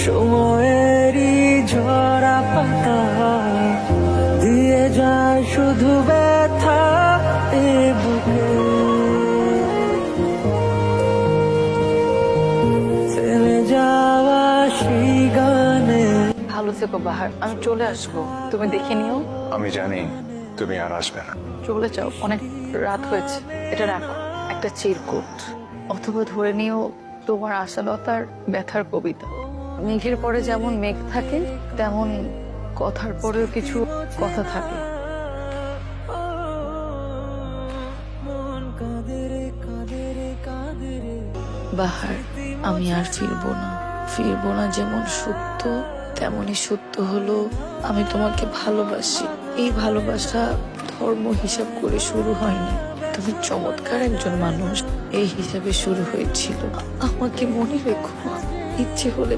সময়েরই ঝরা পাতা দিয়ে যায় শুধু ব্যথা এ বুকে। থেমে যাওয়া সেই গানে। ভালো থেকো বাহার, আমি চলে আসবো, তুমি দেখে নিও। আমি জানি তুমি আর আসবে না। চলে যাও, অনেক রাত হয়েছে। এটা রাখো, একটা চিরকুট, অথবা ধরে নিও তোমার আশালতার ব্যথার কবিতা। মেঘের পরে যেমন মেঘ থাকে, তেমন কথার পরেও কিছু কথা থাকে। বাহার, আমি আর ফিরবো না যেমন সত্য, তেমনই সত্য হলো আমি তোমাকে ভালোবাসি। এই ভালোবাসা ধর্ম হিসাব করে শুরু হয়নি, তুমি চমৎকার একজন মানুষ, এই হিসাবে শুরু হয়েছিল। আমাকে মনে রেখো, ইচ্ছে হলে